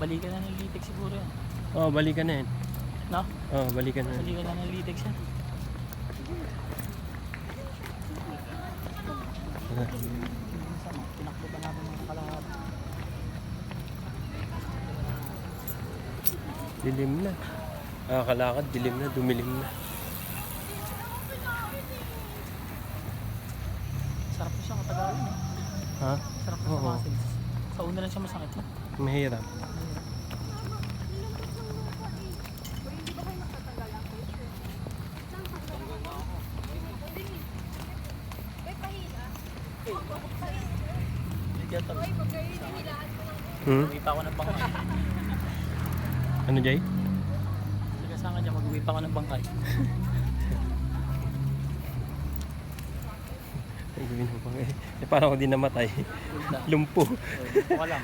Balikan na ng litik siguro yan. Oo, balikan na yan. No? Oo, balikan na. Balikan na ng litik siya. Tinakbo pa namin ng kalahati. Dilim na. Kalakad, dilim na, dumilim na. Sarap po siya katagalan eh. Ha? Sarap po sa Oo. muscles. Sa una lang siya masakit na. Mahirap. Mag-uwi pa ako ng bangkay. Ano, Jay? Kasama dyan, mag-uwi pa ako ng bangkay. Ay, gawin mo pa. Parang ako din namatay. Lumpo. Dito ka lang.